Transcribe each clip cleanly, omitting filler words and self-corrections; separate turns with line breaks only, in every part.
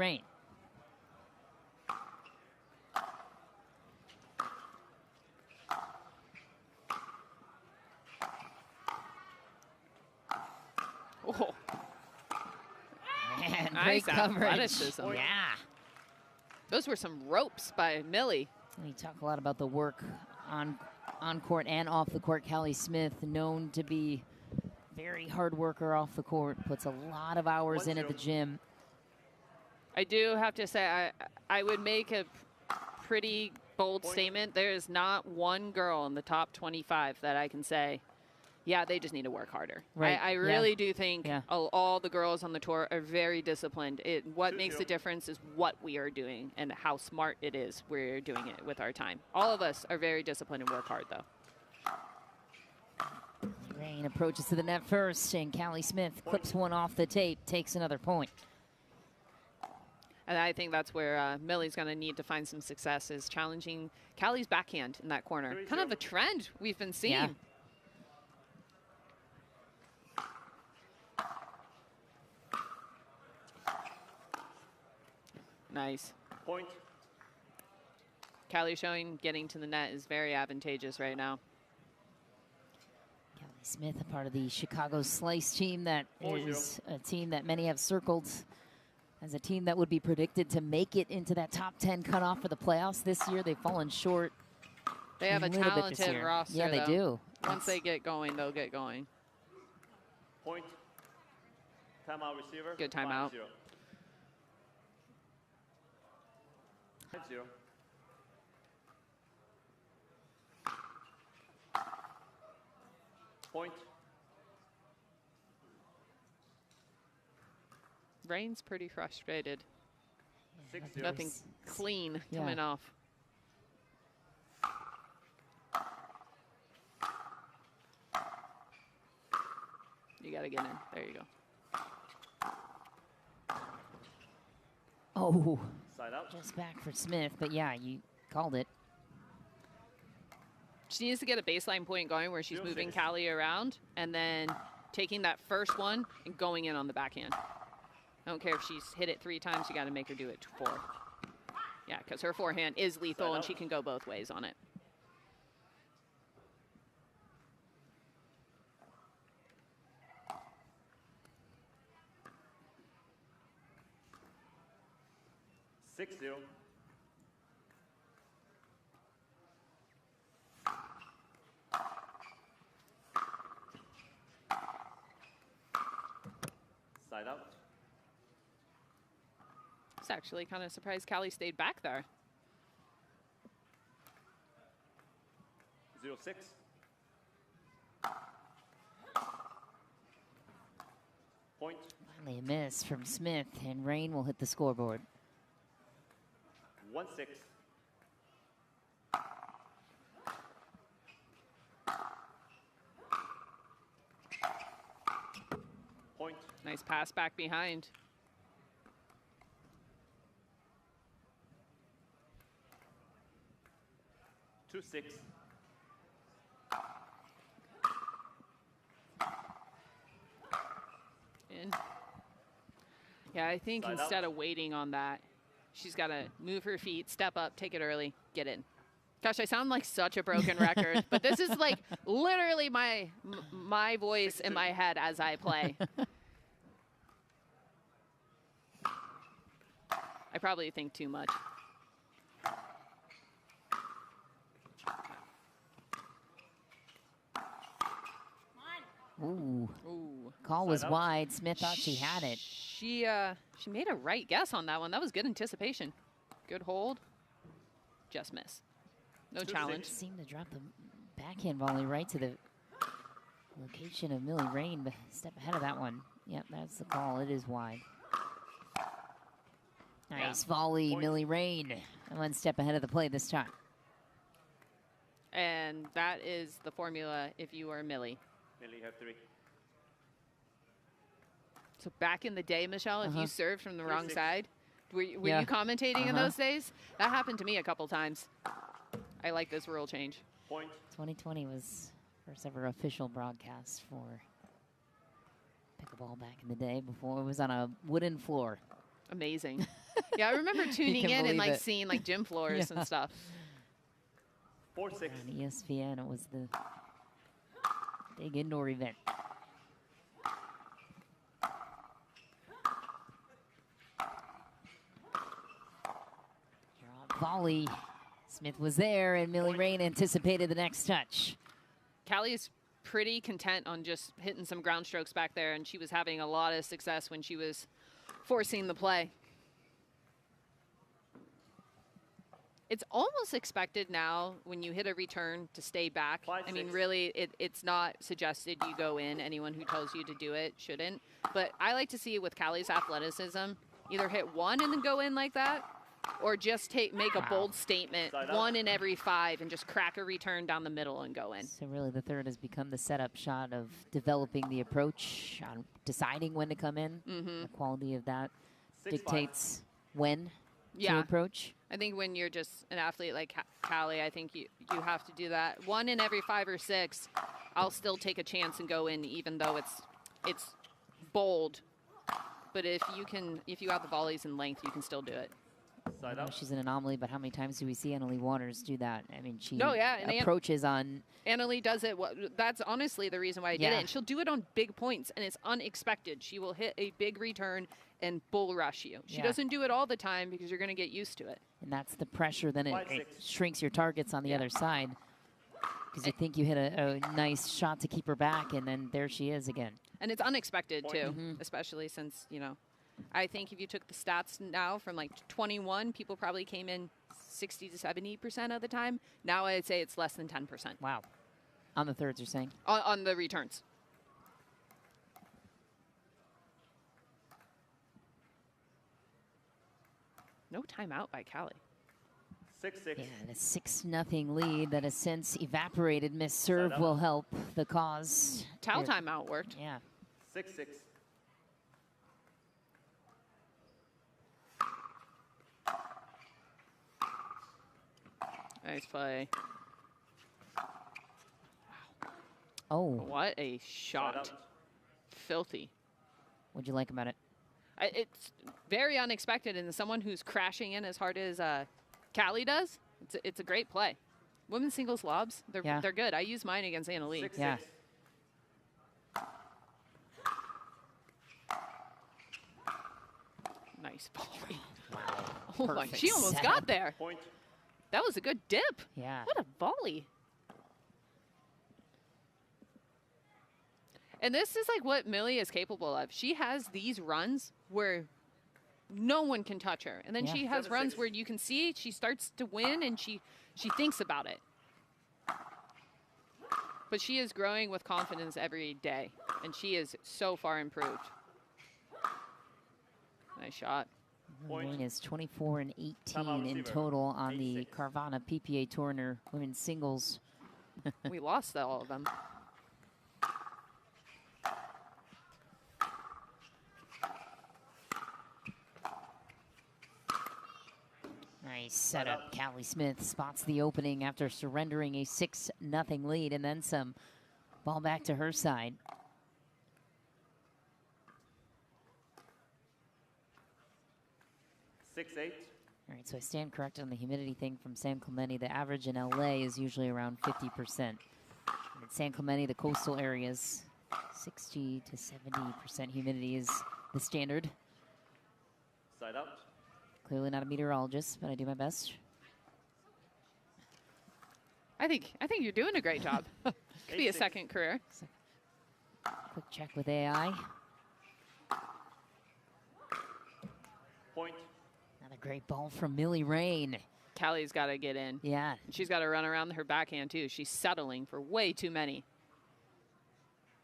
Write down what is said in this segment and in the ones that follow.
Rane.
Oh.
Man,
Nice
great coverage.
athleticism.
Yeah.
Those were some ropes by Millie.
We talk a lot about the work on court and off the court. Callie Smith, known to be very hard worker off the court, puts a lot of hours in at the gym.
I do have to say, I would make a pretty bold statement. There is not one girl in the top 25 that I can say, yeah, they just need to work harder.
Right.
I really do think all the girls on the tour are very disciplined. What makes the difference is what we are doing and how smart it is we're doing it with our time. All of us are very disciplined and work hard, though.
Rane approaches to the net first, and Callie Smith clips one off the tape, takes another point.
And I think that's where Millie's going to need to find some success, is challenging Callie's backhand in that corner. Kind of a trend we've been seeing.
Yeah.
Nice.
Point.
Callie showing getting to the net is very advantageous right now.
Callie Smith, a part of the Chicago Slice team, that is a team that many have circled as a team that would be predicted to make it into that top 10 cutoff for the playoffs. This year they've fallen short.
They have a talented roster.
Yeah, they do.
Once they get going, they'll get going.
Point. Timeout receiver.
Good timeout.
5-0. Point.
Rane's pretty frustrated.
6-0.
Nothing clean coming off. You got to get in. There you go.
Oh,
Side out.
just back for Smith, but yeah, you called it.
She needs to get a baseline point going where she's moving Callie around and then taking that first one and going in on the backhand. I don't care if she's hit it 3 times, you got to make her do it 4. Yeah, because her forehand is lethal and she can go both ways on it.
Six-0. Side out.
I was actually kind of surprised Callie stayed back there.
0-6. Point.
Finally a miss from Smith, and Rane will hit the scoreboard.
1-6. Point.
Nice pass back behind.
Two six.
In. Yeah, I think
Side
instead
out.
of waiting on that, she's got to move her feet, step up, take it early, get in. Gosh, I sound like such a broken record, but this is like literally my voice in my head as I play. I probably think too much.
Ooh.
Ooh.
Call was
Side out.
wide. Smith thought she had it.
She made a right guess on that one. That was good anticipation. Good hold. Just miss. No challenge.
Seemed to drop the backhand volley right to the location of Millie Rane, but step ahead of that one. Yep, that's the call. It is wide. Nice volley,
Point.
Millie Rane. And 1 step ahead of the play this time.
And that is the formula if you are Millie.
Millie have 3.
So back in the day, Michelle, if you served from the wrong
3-6.
side, were you
Yeah.
commentating in those days? That happened to me a couple times. I like this rule change.
Point.
2020 was first ever official broadcast for pickleball back in the day before it was on a wooden floor.
Amazing. Yeah, I remember tuning
can
in and
believe
like
it.
seeing like gym floors
Yeah.
and stuff.
4-6.
On ESPN, it was the big indoor event. Volley. Smith was there, and Millie Rane anticipated the next touch.
Callie's pretty content on just hitting some ground strokes back there, and she was having a lot of success when she was forcing the play. It's almost expected now when you hit a return to stay back. I mean, really, it's not suggested you go in. Anyone who tells you to do it shouldn't. But I like to see with Callie's athleticism, either hit one and then go in like that, or just make a bold statement, 1 in every 5, and just crack a return down the middle and go in.
So really the third has become the setup shot of developing the approach, deciding when to come in. The quality of that
6-5.
dictates when to approach.
I think when you're just an athlete like Callie, I think you have to do that. 1 in every 5 or 6, I'll still take a chance and go in, even though it's bold. But if you have the volleys in length, you can still do it.
Side
I know
out.
she's an anomaly, but how many times do we see Annalie Waters do that? I mean, she
and
approaches on.
Annalie does it. That's honestly the reason why I did it. And she'll do it on big points, and it's unexpected. She will hit a big return and bull rush you. She doesn't do it all the time because you're going to get used to it.
And that's the pressure. Then it
5-6.
shrinks your targets on the other side because you think you hit a nice shot to keep her back, and then there she is again.
And it's unexpected, too, especially since, I think if you took the stats now from like 21, people probably came in 60 to 70% of the time. Now I'd say it's less than 10%.
Wow. On the thirds, you're saying?
On the returns. No timeout by Callie.
6-6.
Yeah, the 6-0 lead that has since evaporated. Miss serve will help the cause.
Towel timeout worked.
Yeah.
6-6.
Nice play.
Oh,
What a
Side
shot.
out.
Filthy.
what'd you like about it?
It's very unexpected, and as someone who's crashing in as hard as Callie does, it's a great play. Women's singles lobs, they're good. I use mine against Annalie.
6-6.
Yeah.
Nice volley.
Wow.
Oh my,
Perfect
she almost
setup.
got there.
Point.
That was a good dip.
Yeah.
What a volley. And this is like what Millie is capable of. She has these runs where no one can touch her. And then
Yeah.
she has
7-6.
runs where you can see she starts to win and she thinks about it. But she is growing with confidence every day. And she is so far improved. Nice shot.
Point.
Rane is 24 and 18
Timeout
in
receiver.
total on the
8-6.
Carvana PPA Tour in her women's singles.
We lost all of them.
Nice setup. Callie Smith spots the opening after surrendering a 6-0 lead, and then some. Ball back to her side.
Six, 8.
All right, so I stand corrected on the humidity thing from San Clemente. The average in LA is usually around 50%. And at San Clemente, the coastal areas, 60 to 70% humidity is the standard.
Side out.
Clearly not a meteorologist, but I do my best.
I think you're doing a great job. Could be a
8-6.
second career.
Quick check with AI.
Point.
Another great ball from Millie Rane.
Callie's got to get in.
Yeah,
She's got to run around her backhand, too. She's settling for way too many.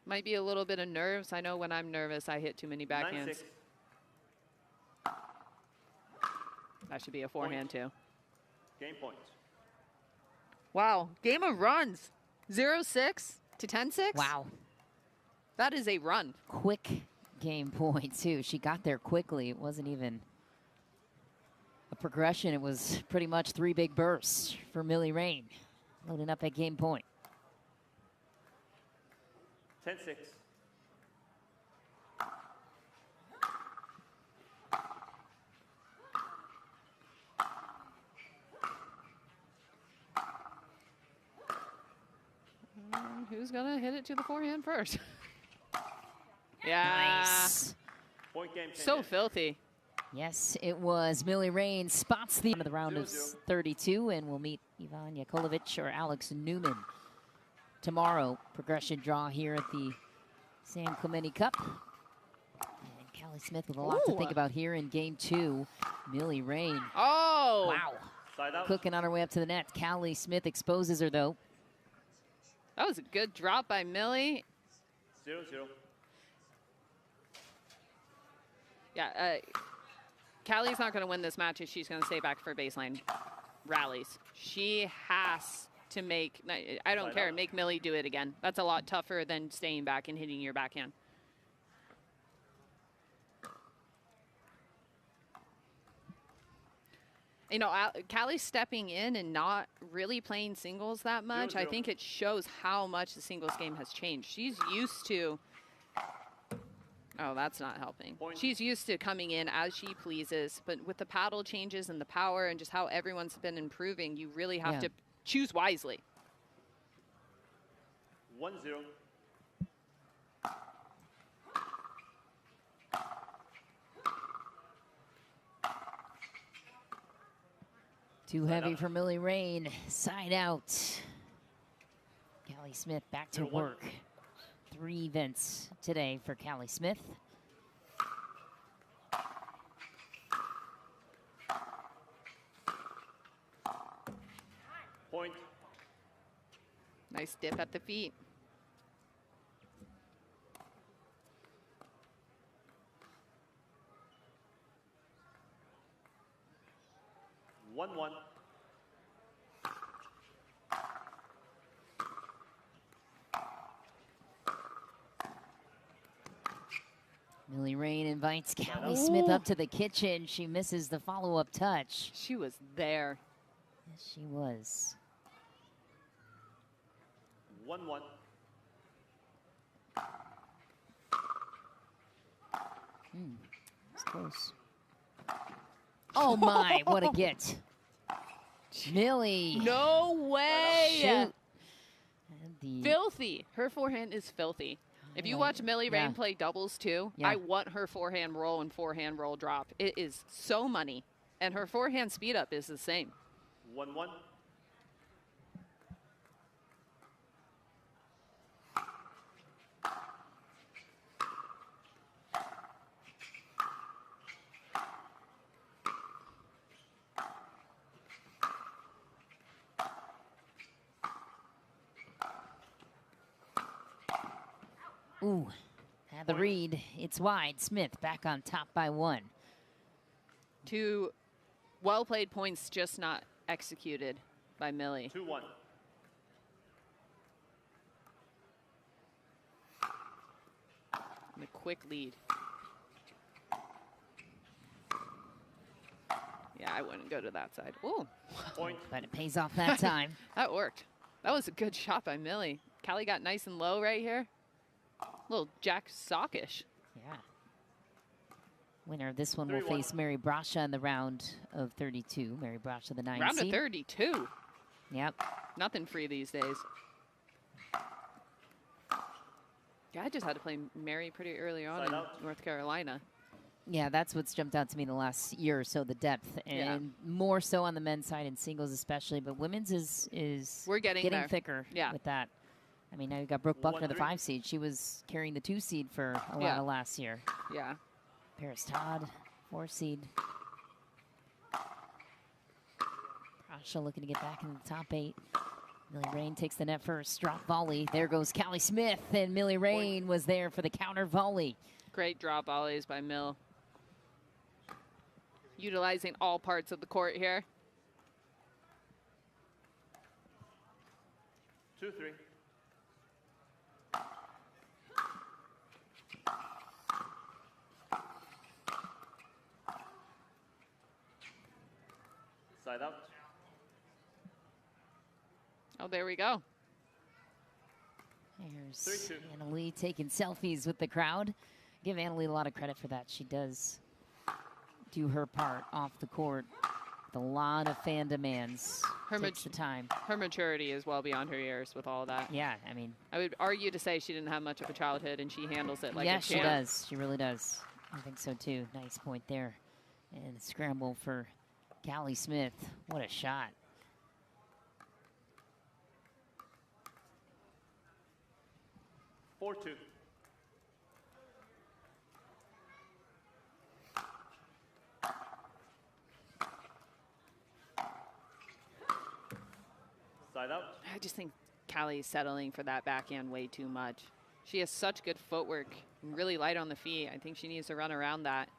Might be a little bit of nerves. I know when I'm nervous, I hit too many backhands.
9-6.
That should be a forehand, too.
Game point.
Wow. Game of runs. 0-6 to 10-6.
wow.
That is a run.
Quick game point, too. She got there quickly. It wasn't even a progression. It was pretty much 3 big bursts for Millie Rane, loading up at game point.
10-6.
who's going to hit it to the forehand first. Yeah.
Nice.
Point game. 10
So
10.
filthy.
Yes, it was Millie Rane spots the end of the round of
0-0.
32, and we'll meet Ivan Yakovlevich or Alex Newman tomorrow. Progression draw here at the Sam Clemente Cup. And Callie Smith with a lot to think about here in game 2. Millie Rane.
Oh.
Wow.
Side out.
Cooking on her way up to the net. Callie Smith exposes her, though.
That was a good drop by Millie.
0-0.
Yeah, Callie's not going to win this match if she's going to stay back for baseline rallies. She has to make, I don't care, make Millie do it again. That's a lot tougher than staying back and hitting your backhand. You know, Callie's stepping in and not really playing singles that much. I think it shows how much the singles game has changed. She's used to, oh, that's not helping.
Point.
She's used to coming in as she pleases, but with the paddle changes and the power and just how everyone's been improving, you really have to choose wisely.
1-0.
Too heavy for Millie Rane. Side out. Callie Smith back to
0-1.
work. 3 events today for Callie Smith.
Point.
Nice dip at the feet.
One.
Millie Rane invites Callie Smith up to the kitchen. She misses the follow-up touch.
She was there.
Yes, she was.
1-1.
It's close. Oh my, what a get. Millie.
No way.
Shoot. And the
Filthy. Her forehand is filthy. If you watch Millie Rane play doubles too, I want her forehand roll and forehand roll drop. It is so money. And her forehand speed up is the same.
1-1.
Ooh, had the read. It's wide. Smith back on top by 1.
2 well-played points, just not executed by Millie.
2-1.
And a quick lead. Yeah, I wouldn't go to that side. Ooh,
Point.
But it pays off that time.
that worked. That was a good shot by Millie. Callie got nice and low right here. Little Jack Sockish.
Yeah. Winner of this one will
3-1.
face Mary Brasha in the round of 32. Mary Brasha, the 9
Round
seed.
of 32.
Yep.
Nothing free these days. Yeah, I just had to play Mary pretty early on
Side
in
out.
North Carolina.
Yeah, that's what's jumped out to me the last year or so, the depth. And more so on the men's side and singles especially. But women's is
We're getting there.
thicker
Yeah.
with that. I mean, now you got Brooke Buckner, the
1-3.
5 seed. She was carrying the 2 seed for a lot of last year.
Yeah.
Paris Todd, 4 seed. Brasha looking to get back into the top 8. Millie Rane takes the net first. Drop volley. There goes Callie Smith. And Millie Rane was there for the counter volley.
Great drop volleys by Mill. Utilizing all parts of the court here.
2-3. Side out.
Oh, there we go.
There's
3-2.
Anna Lee taking selfies with the crowd. Give Anna Lee a lot of credit for that. She does do her part off the court. With a lot of fan demands. Takes the time.
Her maturity is well beyond her years with all that.
Yeah, I mean.
I would argue to say she didn't have much of a childhood, and she handles it like a champ.
Yes, she does. She really does. I think so, too. Nice point there. And the scramble for Callie Smith. What a shot.
Four, two. Side out.
I just think Callie's settling for that backhand way too much. She has such good footwork and really light on the feet. I think she needs to run around that.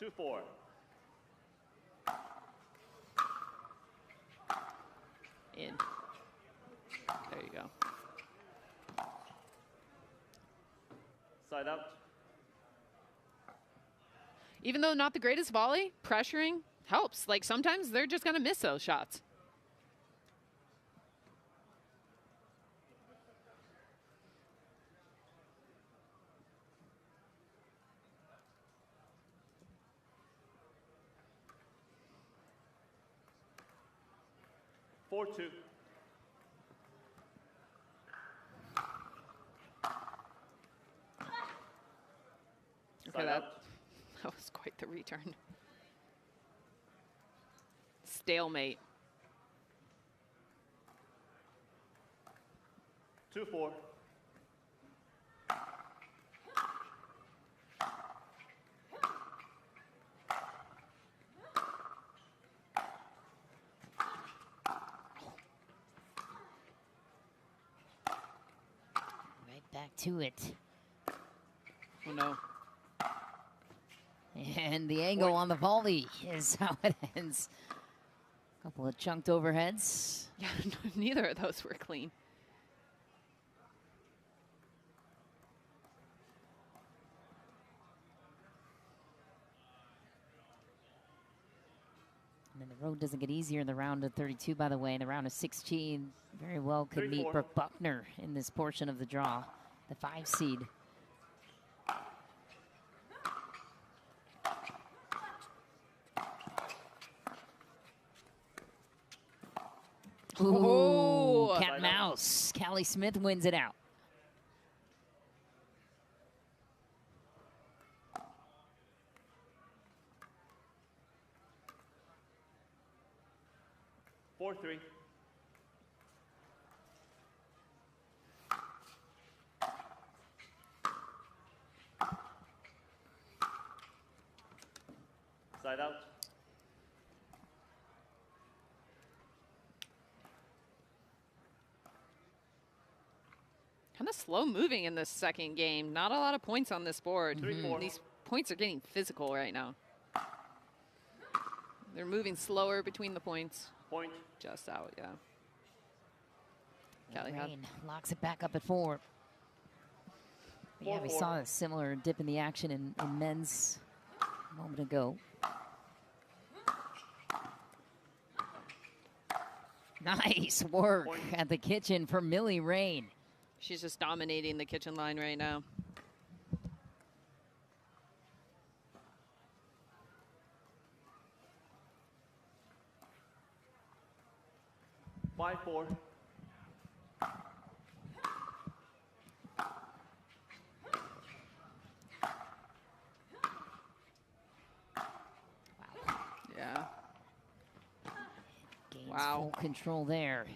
2-4.
In. There you go.
Side out.
Even though not the greatest volley, pressuring helps. Like sometimes they're just going to miss those shots.
Four, two.
Okay, that was quite the return. Stalemate.
2-4.
Right back to it.
Oh, no.
And the angle on the volley is how it ends. A couple of chunked overheads.
Yeah, neither of those were clean.
And then the road doesn't get easier in the round of 32, by the way. In the round of 16, very well could meet
3-4.
Brooke Buckner in this portion of the draw, the 5 seed. Ooh, cat and mouse. Callie Smith wins it out.
Four, three. Side out.
Kind of slow moving in this second game. Not a lot of points on this board.
3-4.
These points are getting physical right now. They're moving slower between the points.
Point.
Just out, yeah. Callie
Rane locks it back up at 4. Yeah, we
4-4.
saw a similar dip in the action in men's a moment ago. Nice work at the kitchen for Millie Rane.
She's just dominating the kitchen line right now.
Five, four.
Yeah.
Gains
Wow.
full control there.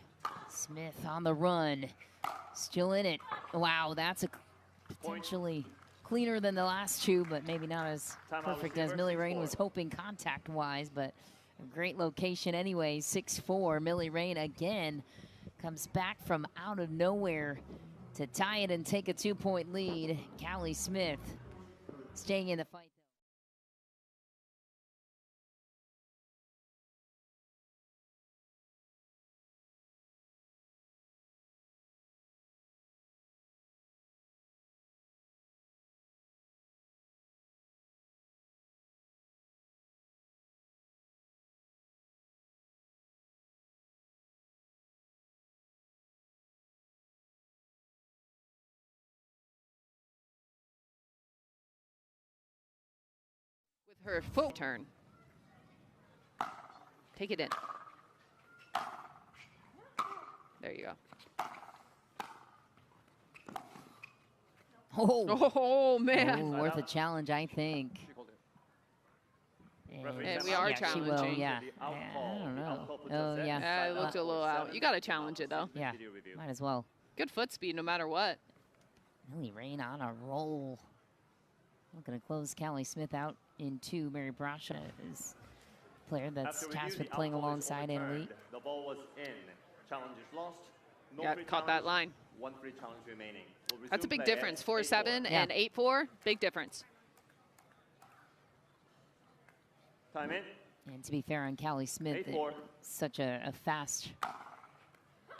Smith on the run. Still in it. Wow, that's a potentially cleaner than the last two, but maybe not as perfect as Millie Rane was hoping contact-wise, but a great location anyway. 6-4. Millie Rane again comes back from out of nowhere to tie it and take a 2-point lead. Callie Smith staying in the fight.
Her foot turn. Take it in. There you go. Oh man.
Ooh, worth a challenge, I think.
And we are
She will,
challenging.
yeah. I don't know. Oh, yeah.
It looked a little out. You got to challenge it, though.
Yeah, might as well.
Good foot speed no matter what.
Millie Rane on a roll. Not going to close Callie Smith out in 2. Mary Brasha is a player that's tasked with playing alongside Annalise.
The ball was in. Challenge is lost. No
Yeah,
free
caught that
challenge.
line.
1 free challenge remaining. We'll
That's a
resume
big
play
difference.
at
4-7
8-4.
and 8-4. Big difference.
Time in.
And to be fair on Callie Smith,
8-4.
such a fast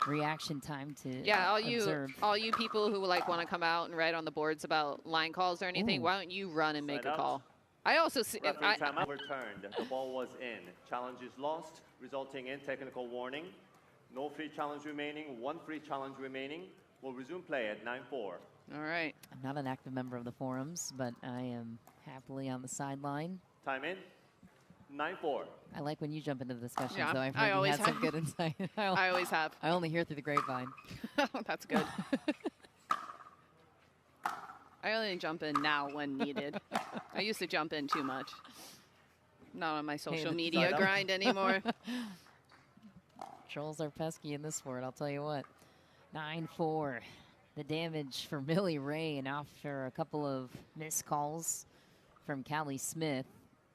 reaction time to
Yeah,
observe.
all you people who like want to come out and write on the boards about line calls or anything, why don't you run and make
Side
a
out.
call? I also see.
Referee time overturned. The ball was in. Challenge is lost, resulting in technical warning. No free challenge remaining. 1 free challenge remaining. We'll resume play at 9-4.
All right.
I'm not an active member of the forums, but I am happily on the sideline.
Time in. 9-4.
I like when you jump into the discussions,
Yeah,
though. I've
I
heard you
always
have some
have.
good insight.
I always have.
I only hear through the grapevine.
That's good. I only jump in now when needed. I used to jump in too much. Not on my social
the
media
side up.
grind anymore.
Trolls are pesky in this sport, I'll tell you what. 9-4. The damage for Millie Rane after a couple of missed calls from Callie Smith.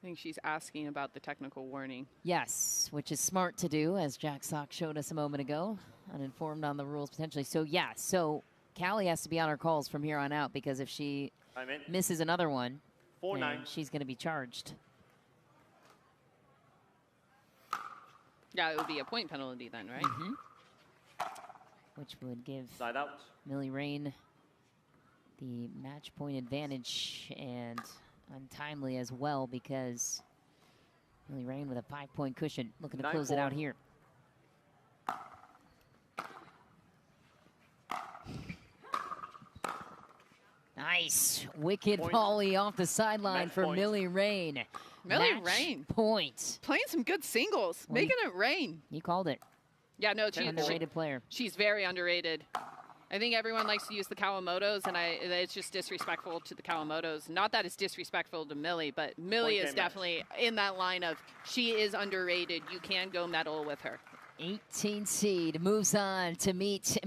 I think she's asking about the technical warning.
Yes, which is smart to do, as Jack Sock showed us a moment ago. Uninformed on the rules potentially. So, yeah, so Callie has to be on her calls from here on out, because if she
Time in.
misses another one,
4-9.
then she's going to be charged.
Yeah, it would be a point penalty then, right?
Mm-hmm. Which would give
Side out.
Millie Rane the match point advantage, and untimely as well, because Millie Rane with a 5-point cushion, looking to close it
9-4.
out here. Nice wicked
Point.
volley off the sideline
Match
for
point.
Millie Rane.
Millie
Match
Rane.
point.
Playing some good singles,
Well,
making it rain.
You called it.
Yeah, no,
Underrated player.
she's very underrated. I think everyone likes to use the Kawamotos, and it's just disrespectful to the Kawamotos. Not that it's disrespectful to Millie, but Millie
Point
is
game match.
definitely in that line of she is underrated. You can go medal with her.
18 seed moves on to meet